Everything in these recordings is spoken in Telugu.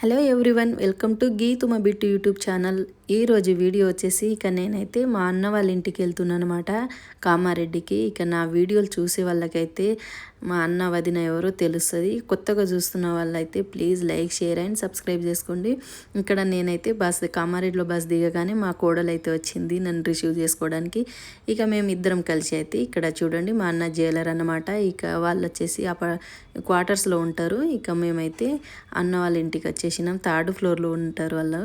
Hello everyone, welcome to Geethu మా బిట్టు యూట్యూబ్ ఛానల్. ఈరోజు వీడియో వచ్చేసి నేనైతే మా అన్న వాళ్ళ ఇంటికి వెళ్తున్నాను అనమాట, కామారెడ్డికి. నా వీడియోలు చూసే వాళ్ళకైతే మా అన్న వదిన ఎవరో తెలుస్తుంది. కొత్తగా చూస్తున్న వాళ్ళైతే please like, share and subscribe చేసుకోండి. ఇక్కడ నేనైతే కామారెడ్డిలో బస్ దిగగానే మా కోడలు అయితే వచ్చింది నన్ను రిసీవ్ చేసుకోవడానికి. మేము ఇద్దరం కలిసి అయితే ఇక్కడ చూడండి, మా అన్న జైలర్ అన్నమాట. వాళ్ళు వచ్చేసి క్వార్టర్స్లో ఉంటారు. మేమైతే అన్న వాళ్ళ ఇంటికి వచ్చేసినాం. 3rd ఫ్లోర్లో ఉంటారు వాళ్ళు.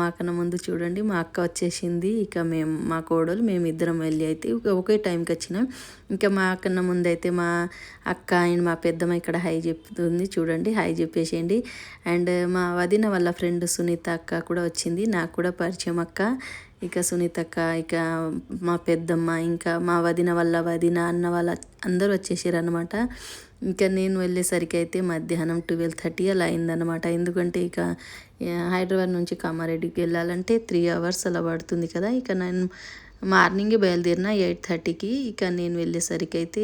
మాకన్నా ముందు చూడండి మా అక్క వచ్చేసింది. మా కోడలు మేమిద్దరం వెళ్ళి అయితే ఒకే టైంకి వచ్చినాం. మా కన్నా ముందు అయితే మా అక్క అండ్ మా పెద్దమ్మ ఇక్కడ హై చెప్తుంది, చూడండి హై చెప్పేసేయండి. అండ్ మా వదిన వాళ్ళ ఫ్రెండ్ సునీత అక్క కూడా వచ్చింది, నాకు కూడా పరిచయం అక్క. సునీత అక్క, మా పెద్దమ్మ, ఇంకా మా వదిన వాళ్ళ వదిన, అన్న వాళ్ళ అందరూ వచ్చేసారు అనమాట. నేను వెళ్ళేసరికి అయితే మధ్యాహ్నం 12:30 అలా అయిందనమాట. ఎందుకంటే హైదరాబాద్ నుంచి కామారెడ్డికి వెళ్ళాలంటే 3 hours అలా పడుతుంది కదా. నేను మార్నింగే బయలుదేరిన 8:30కి. నేను వెళ్ళేసరికి అయితే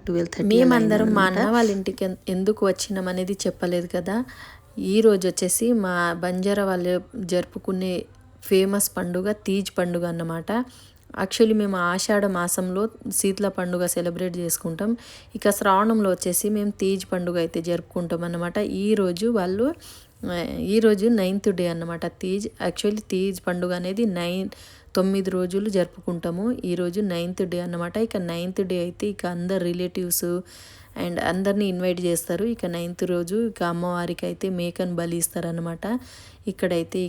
12:30. మేమందరం మా అన్న వాళ్ళ ఇంటికి ఎందుకు వచ్చినాం అనేది చెప్పలేదు కదా. ఈరోజు వచ్చేసి మా బంజారా వాళ్ళు జరుపుకునే ఫేమస్ పండుగ తీజ్ పండుగ అన్నమాట. యాక్చువల్లీ మేము ఆషాఢ మాసంలో శీతల పండుగ సెలబ్రేట్ చేసుకుంటాం. శ్రావణంలో వచ్చేసి మేము తీజ్ పండుగ అయితే జరుపుకుంటాం అన్నమాట. ఈరోజు 9th డే అన్నమాట తీజ్. యాక్చువల్లీ తీజ్ పండుగ అనేది 9 రోజులు జరుపుకుంటాము. ఈరోజు 9th డే అన్నమాట. 9th డే అయితే అందరు రిలేటివ్స్ అండ్ అందరినీ ఇన్వైట్ చేస్తారు. 9th రోజు అమ్మవారికి అయితే మేకను బలి ఇస్తారనమాట. ఇక్కడైతే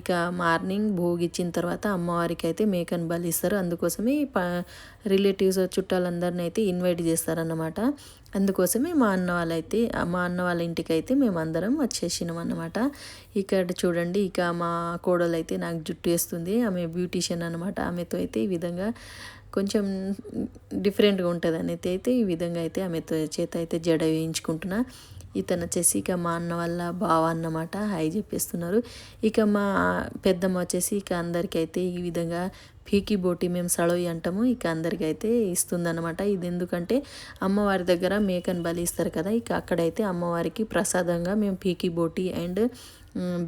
మార్నింగ్ భోగిచ్చిన తర్వాత అమ్మవారికి అయితే మేకను బలి ఇస్తారు. అందుకోసమే రిలేటివ్స్ చుట్టాలందరినీ అయితే ఇన్వైట్ చేస్తారన్నమాట. అందుకోసమే మా అన్న వాళ్ళ ఇంటికి అయితే మేము అందరం వచ్చేసినాం అన్నమాట. ఇక్కడ చూడండి, మా కోడలు అయితే నాకు జుట్టు వేస్తుంది. ఆమె బ్యూటీషియన్ అనమాట. ఆమెతో అయితే ఈ విధంగా కొంచెం డిఫరెంట్గా ఉంటుంది అనేది అయితే ఈ విధంగా అయితే ఆమెతో చేత అయితే జడ వేయించుకుంటున్నా. ఇతను వచ్చేసి మా అన్న వాళ్ళ బావ అన్నమాట, హై చెప్పేస్తున్నారు. మా పెద్దమ్మ వచ్చేసి అందరికీ అయితే ఈ విధంగా పీకి బోటి, మేము సళోయి అంటాము, అందరికీ అయితే ఇస్తుందన్నమాట. ఇది ఎందుకంటే అమ్మవారి దగ్గర మేకను బలి ఇస్తారు కదా. అక్కడైతే అమ్మవారికి ప్రసాదంగా మేము పీకి బోటి అండ్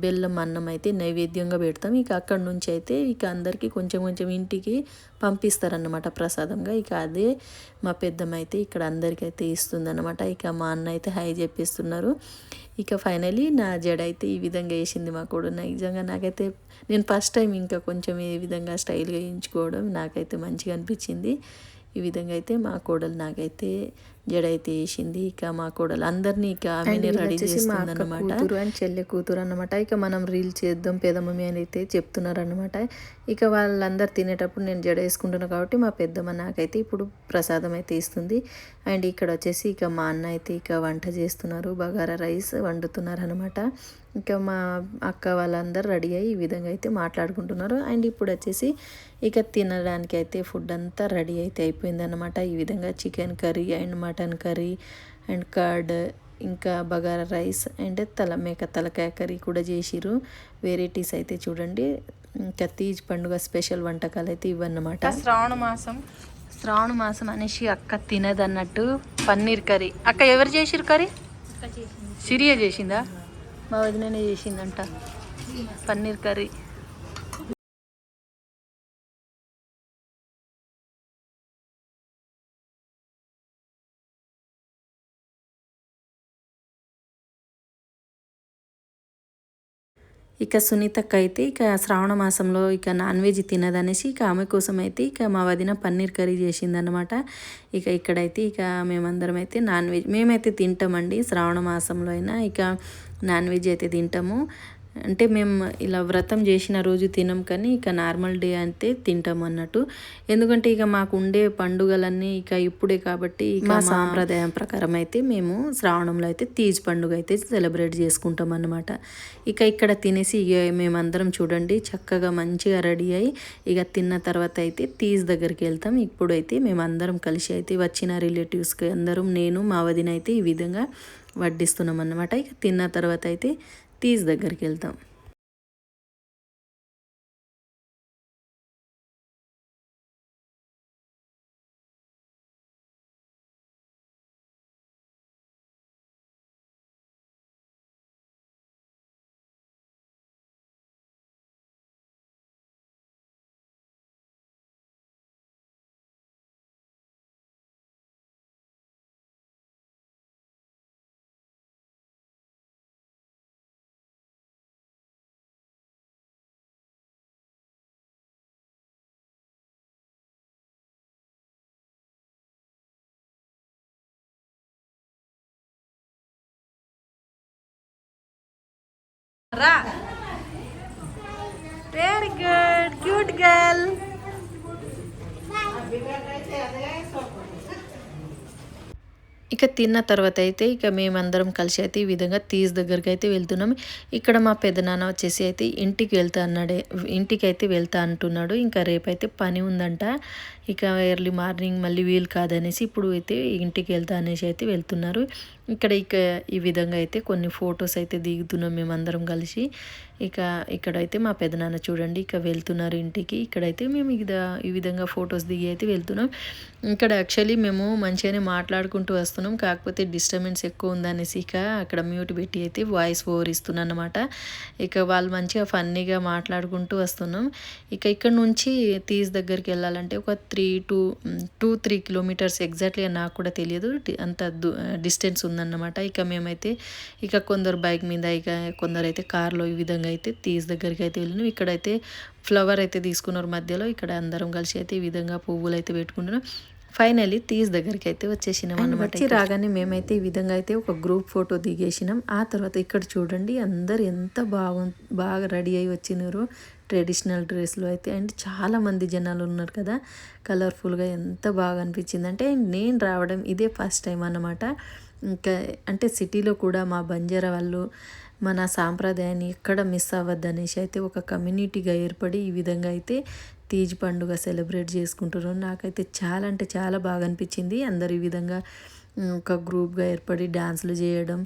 బెల్లం అన్నం అయితే నైవేద్యంగా పెడతాం. అక్కడి నుంచి అయితే అందరికీ కొంచెం కొంచెం ఇంటికి పంపిస్తారన్నమాట ప్రసాదంగా. అదే మా పెద్దమ్మ అయితే ఇక్కడ అందరికైతే ఇస్తుందన్నమాట. మా అన్న అయితే హై చెప్పిస్తున్నారు. ఫైనలీ నా జడ అయితే ఈ విధంగా వేసింది మా కూడా. నిజంగా నాకైతే నేను ఫస్ట్ టైం కొంచెం ఈ విధంగా స్టైల్గా వేయించుకోవడం నాకైతే మంచిగా అనిపించింది. ఈ విధంగా అయితే మా కోడలు నాకైతే జడ అయితే వేసింది. మా కోడలు అందరినీ ఆమెనే రెడీ చేస్తుంది అన్నమాట. కూతురు అండ్ చెల్లె కూతురు అన్నమాట. మనం రీల్ చేద్దాం పెదమమ్మీ అని అయితే చెప్తున్నారు అనమాట. వాళ్ళందరూ తినేటప్పుడు నేను జడ వేసుకుంటున్నాను కాబట్టి మా పెద్దమ్మ నాకైతే ఇప్పుడు ప్రసాదం అయితే ఇస్తుంది. అండ్ ఇక్కడ వచ్చేసి మా అన్న అయితే వంట చేస్తున్నారు, బగారా రైస్ వండుతున్నారు అనమాట. మా అక్క వాళ్ళందరూ రెడీ అయ్యి ఈ విధంగా అయితే మాట్లాడుకుంటున్నారు. అండ్ ఇప్పుడు వచ్చేసి తినడానికి అయితే ఫుడ్ అంతా రెడీ అయితే అయిపోయింది అనమాట. ఈ విధంగా chicken curry and mutton curry and curd, ఇంకా బగారా రైస్ అండ్ మేక తలకాయ కర్రీ కూడా చేసిరు. వెరైటీస్ అయితే చూడండి. తీజ్ పండుగ స్పెషల్ వంటకాలు అయితే ఇవన్నమాట. శ్రావణ మాసం అనేసి అక్క తినదన్నట్టు పన్నీర్ కర్రీ. అక్క ఎవరు చేసిరు కర్రీ? సిరియా చేసిందా? మా వదిననే చేసిందంట పన్నీర్ కర్రీ. సునీతక్క అయితే శ్రావణ మాసంలో నాన్ వెజ్ తినదనేసి ఆమె కోసం అయితే మా వదిన పన్నీర్ కర్రీ చేసిందనమాట. ఇక్కడైతే మేమందరం అయితే నాన్ వెజ్ మేమైతే తింటామండి. శ్రావణ మాసంలో అయినా నాన్ వెజ్ అయితే తింటాము. అంటే మేము ఇలా వ్రతం చేసిన రోజు తినం, కానీ నార్మల్ డే అయితే తింటాం అన్నట్టు. ఎందుకంటే మాకు ఉండే పండుగలన్నీ ఇప్పుడే కాబట్టి మా సాంప్రదాయం ప్రకారం అయితే మేము శ్రావణంలో అయితే తీజ్ పండుగ అయితే సెలబ్రేట్ చేసుకుంటాం అన్నమాట. ఇక్కడ తినేసి మేమందరం చూడండి చక్కగా మంచిగా రెడీ అయ్యి తిన్న తర్వాత అయితే తీజ్ దగ్గరికి వెళ్తాం. ఇప్పుడైతే మేమందరం కలిసి అయితే వచ్చిన రిలేటివ్స్కి అందరం నేను మా వదిన అయితే ఈ విధంగా వడ్డిస్తున్నాం అన్నమాట. తిన్న తర్వాత అయితే తీజ్ దగ్గరికి వెళ్తాం. రా వెరీ గుడ్ క్యూట్ గర్ల్. ఇక తిన్న తర్వాత అయితే ఇక మేమందరం కలిసి అయితే ఈ విధంగా తీజ్ దగ్గరికి అయితే వెళ్తున్నాం. ఇక్కడ మా పెదనాన్న వచ్చేసి అయితే ఇంటికి అయితే వెళ్తా అంటున్నాడు. ఇంకా రేపైతే పని ఉందంట. ఇక ఎర్లీ మార్నింగ్ మళ్ళీ వీలు కాదనేసి ఇప్పుడు అయితే ఇంటికి వెళ్తా అనేసి అయితే వెళ్తున్నారు. ఇక ఈ విధంగా అయితే కొన్ని ఫొటోస్ అయితే దిగుతున్నాం మేమందరం కలిసి. ఇక్కడైతే మా పెదనాన్న చూడండి ఇక వెళ్తున్నారు ఇంటికి. ఇక్కడైతే మేము ఈ విధంగా ఫొటోస్ దిగి అయితే వెళ్తున్నాం. ఇక్కడ యాక్చువల్లీ మేము మంచిగానే మాట్లాడుకుంటూ వస్తున్నాం. కాకపోతే డిస్టర్బెన్స్ ఎక్కువ ఉందనేసి ఇక అక్కడ మ్యూట్ పెట్టి అయితే వాయిస్ ఓవర్ ఇస్తున్నాను అనమాట. ఇక వాళ్ళు మంచిగా ఫన్నీగా మాట్లాడుకుంటూ వస్తున్నాం. ఇక్కడ నుంచి తీజ్ దగ్గరికి వెళ్ళాలంటే ఒక 3 కిలోమీటర్స్ ఎగ్జాక్ట్లీగా నాకు కూడా తెలియదు. అంత డిస్టెన్స్ ఉందన్నమాట. ఇక మేమైతే కొందరు బైక్ మీద కొందరు అయితే కార్లో ఈ విధంగా అయితే తీజ్ దగ్గరికి అయితే వెళ్ళినాం. ఇక్కడైతే ఫ్లవర్ అయితే తీసుకున్నారు మధ్యలో. ఇక్కడ అందరం కలిసి అయితే ఈ విధంగా పువ్వులు అయితే పెట్టుకుంటున్నాం. ఫైనలీ తీజ్ దగ్గరికి అయితే వచ్చేసినాం అన్నమాట. వచ్చి రాగానే మేమైతే ఈ విధంగా అయితే ఒక గ్రూప్ ఫోటో దిగేసినాం. ఆ తర్వాత ఇక్కడ చూడండి అందరు ఎంత బాగా రెడీ అయ్యి వచ్చినారు ట్రెడిషనల్ డ్రెస్లో అయితే. అండ్ చాలామంది జనాలు ఉన్నారు కదా, కలర్ఫుల్గా ఎంత బాగా అనిపించింది అంటే నేను రావడం ఇదే ఫస్ట్ టైం అన్నమాట. ఇంకా అంటే సిటీలో కూడా మా బంజారా వాళ్ళు మన సాంప్రదాయాన్ని ఎక్కడ మిస్ అవ్వద్దనేసి అయితే ఒక కమ్యూనిటీగా ఏర్పడి ఈ విధంగా అయితే తీజ్ పండుగ సెలబ్రేట్ చేసుకుంటున్నారు. నాకైతే చాలా అంటే చాలా బాగా అనిపించింది. అందరు ఈ విధంగా ఒక గ్రూప్గా ఏర్పడి డ్యాన్సులు చేయడం.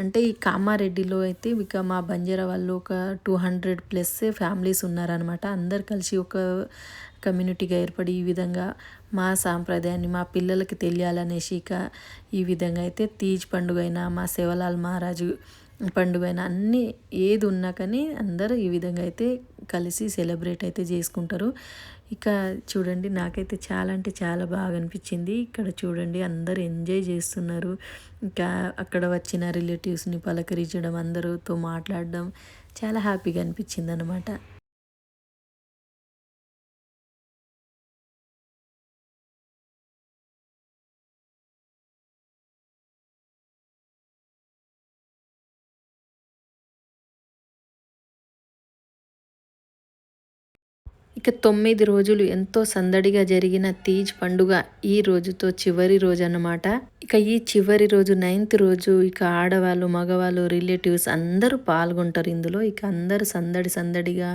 అంటే ఈ కామారెడ్డిలో అయితే ఇక మా బంజారా వాళ్ళు ఒక 200+ ఫ్యామిలీస్ ఉన్నారనమాట. అందరు కలిసి ఒక కమ్యూనిటీగా ఏర్పడి ఈ విధంగా మా సాంప్రదాయాన్ని మా పిల్లలకి తెలియాలనేసి ఈ విధంగా అయితే తీజ్ పండుగ అయినా మా శివలాల్ మహారాజు పండుగ అయినా అన్నీ ఏది ఉన్నా కానీ అందరూ ఈ విధంగా అయితే కలిసి సెలబ్రేట్ అయితే చేసుకుంటారు. చూడండి నాకైతే చాలా అంటే చాలా బాగా అనిపించింది. ఇక్కడ చూడండి అందరూ ఎంజాయ్ చేస్తున్నారు. అక్కడ వచ్చిన రిలేటివ్స్ని పలకరించడం, అందరితో మాట్లాడడం చాలా హ్యాపీగా అనిపించింది అనమాట. ఇక 9 రోజులు ఎంతో సందడిగా జరిగిన తీజ్ పండుగ ఈ రోజుతో చివరి రోజు అన్నమాట. ఈ చివరి రోజు 9th రోజు ఆడవాళ్ళు, మగవాళ్ళు, రిలేటివ్స్ అందరూ పాల్గొంటారు ఇందులో. అందరూ సందడిగా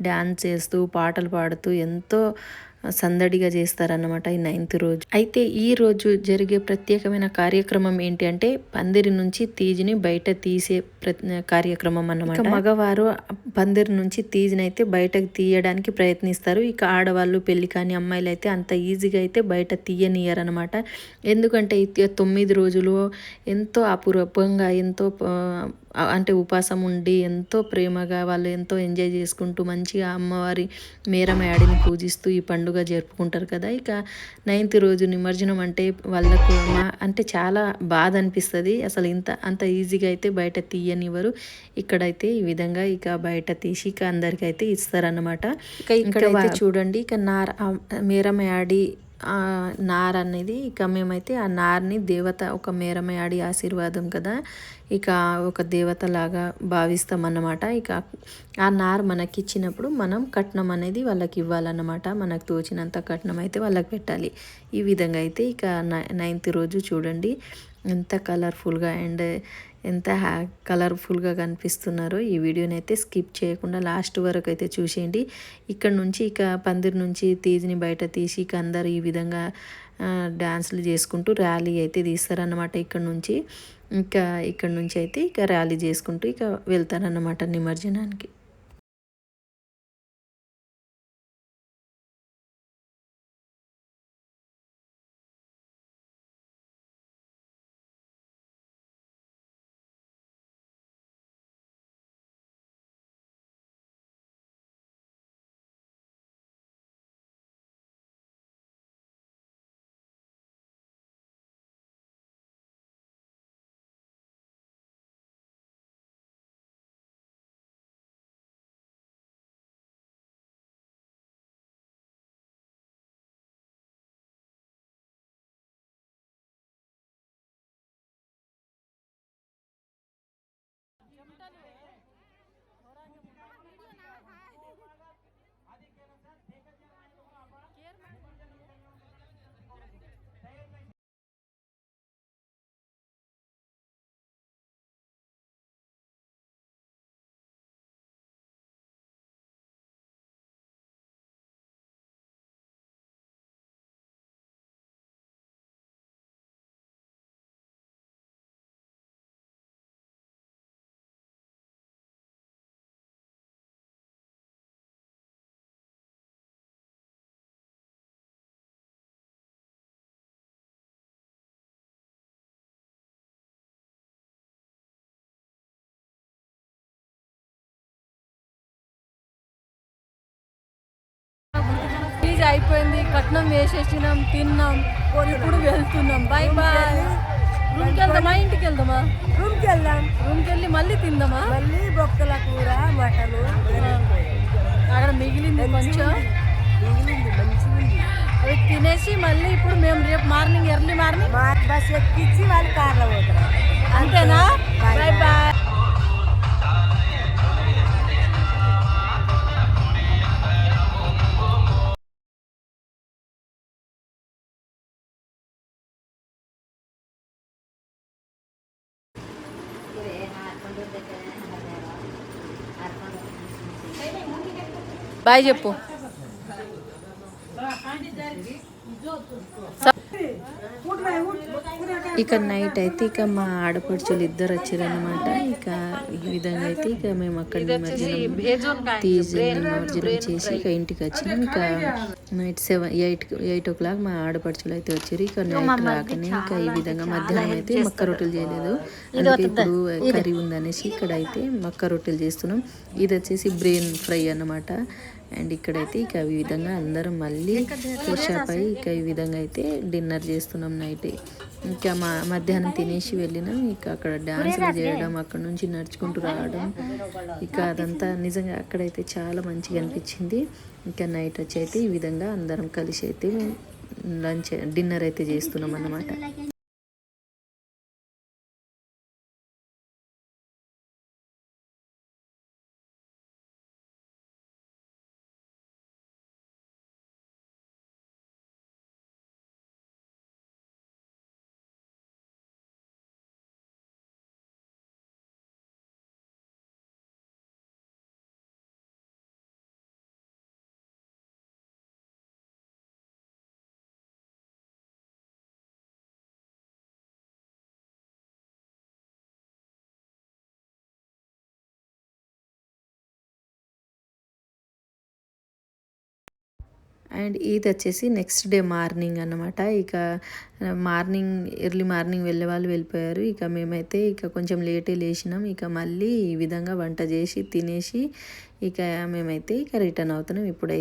డ్యాన్స్ చేస్తూ, పాటలు పాడుతూ ఎంతో సందడిగా చేస్తారన్నమాట ఈ 9th రోజు. అయితే ఈ రోజు జరిగే ప్రత్యేకమైన కార్యక్రమం ఏంటి అంటే పందిరి నుంచి తీజిని బయట తీసే కార్యక్రమం అన్నమాట. మగవారు పందిరి నుంచి తీజిని అయితే బయటకు తీయడానికి ప్రయత్నిస్తారు. ఆడవాళ్ళు పెళ్లి కాని అమ్మాయిలు అయితే అంత ఈజీగా అయితే బయట తీయనియరు అనమాట. ఎందుకంటే 9 రోజులు ఎంతో అపురూపంగా ఎంతో అంటే ఉపాసం ఉండి ఎంతో ప్రేమగా వాళ్ళు ఎంతో ఎంజాయ్ చేసుకుంటూ మంచిగా అమ్మవారి మేరమయాడిని పూజిస్తూ ఈ పండుగ జరుపుకుంటారు కదా. 9th రోజు నిమజ్జనం అంటే వాళ్ళకు అంటే చాలా బాధ అనిపిస్తుంది. అసలు అంత ఈజీగా అయితే బయట తీయనివ్వరు. ఇక్కడైతే ఈ విధంగా బయట తీసి అందరికి అయితే ఇస్తారన్నమాట. ఇక్కడైతే చూడండి మేరమయాడి నార్ అనేది మేమైతే ఆ నార్ని దేవత, ఒక మేరమయాడి ఆశీర్వాదం కదా, ఒక దేవత లాగా భావిస్తాం అన్నమాట. ఆ నార్ మనకి ఇచ్చినప్పుడు మనం కట్నం అనేది వాళ్ళకి ఇవ్వాలన్నమాట. మనకు తోచినంత కట్నం అయితే వాళ్ళకి పెట్టాలి. ఈ విధంగా అయితే 9th రోజు చూడండి ఎంత కలర్ఫుల్గా అండ్ ఎంత కలర్ఫుల్గా కనిపిస్తున్నారో. ఈ వీడియోని అయితే స్కిప్ చేయకుండా లాస్ట్ వరకు అయితే చూసేయండి. ఇక్కడ నుంచి పందిరి నుంచి తీజిని బయట తీసి అందరు ఈ విధంగా డ్యాన్సులు చేసుకుంటూ ర్యాలీ అయితే తీస్తారన్నమాట. ఇక్కడ నుంచి అయితే ర్యాలీ చేసుకుంటూ వెళ్తారన్నమాట నిమజ్జనానికి. అయిపోయింది, కట్నం వేసేసినాం, తిన్నాం, ఇప్పుడు వెళ్తున్నాం. Bye bye. రూమ్కి వెళ్దామా, ఇంటికి వెళ్దామా? రూమ్కి వెళ్దాం. రూమ్కి వెళ్ళి మళ్ళీ తిందామా? మళ్ళీ బొక్కల కూర మటను అక్కడ మిగిలింది కొంచెం, మిగిలింది మంచిగా ఉంది. అవి తినేసి మళ్ళీ ఇప్పుడు మేము రేపు మార్నింగ్ ఎర్లీ మార్నింగ్ మా బస్ ఎక్కించి వాళ్ళు కార్లో పోతారు. అంతేనా? Bye bye. బాయ్ చెప్పు. ఇక నైట్ అయితే ఇక మా ఆడపడుచులు ఇద్దరు వచ్చారనమాట. ఇక ఈ విధంగా అయితే ఇక మేము అక్కడ నిమజ్జనం చేసి ఇక ఇంటికి వచ్చినాం. ఇక నైట్ 8 o'clock మా ఆడపడుచులు అయితే వచ్చారు. ఇక నైట్ రాకనే ఇక ఈ విధంగా మధ్యాహ్నం అయితే మక్క రొట్టెలు చేయలేదు, అందుకే ఇప్పుడు కర్రీ ఉందనేసి ఇక్కడ అయితే మక్క రొట్టెలు చేస్తున్నాం. ఇది వచ్చేసి బ్రెయిన్ ఫ్రై అన్నమాట. అండ్ ఇక్కడైతే ఇక ఈ విధంగా అందరం మళ్ళీ ఫ్రెష్ అప్ అయ్యి ఇక ఈ విధంగా అయితే డిన్నర్ చేస్తున్నాం నైట్. ఇంకా మధ్యాహ్నం తినేసి వెళ్ళినాం. ఇక అక్కడ డాన్సులు చేయడం, అక్కడ నుంచి నడుచుకుంటూ రావడం, ఇక అదంతా నిజంగా అక్కడైతే చాలా మంచిగా అనిపించింది. ఇంకా నైట్ వచ్చి అయితే ఈ విధంగా అందరం కలిసి అయితే డిన్నర్ అయితే చేస్తున్నాం అన్నమాట. అండ్ ఇది వచ్చేసి నెక్స్ట్ డే మార్నింగ్ అన్నమాట. ఇక ఎర్లీ మార్నింగ్ వెళ్ళే వాళ్ళు వెళ్ళిపోయారు. ఇక మేమైతే ఇక కొంచెం లేటే లేచినాం. ఇక మళ్ళీ ఈ విధంగా వంట చేసి తినేసి ఇక మేమైతే ఇక రిటర్న్ అవుతున్నాం. ఇప్పుడైతే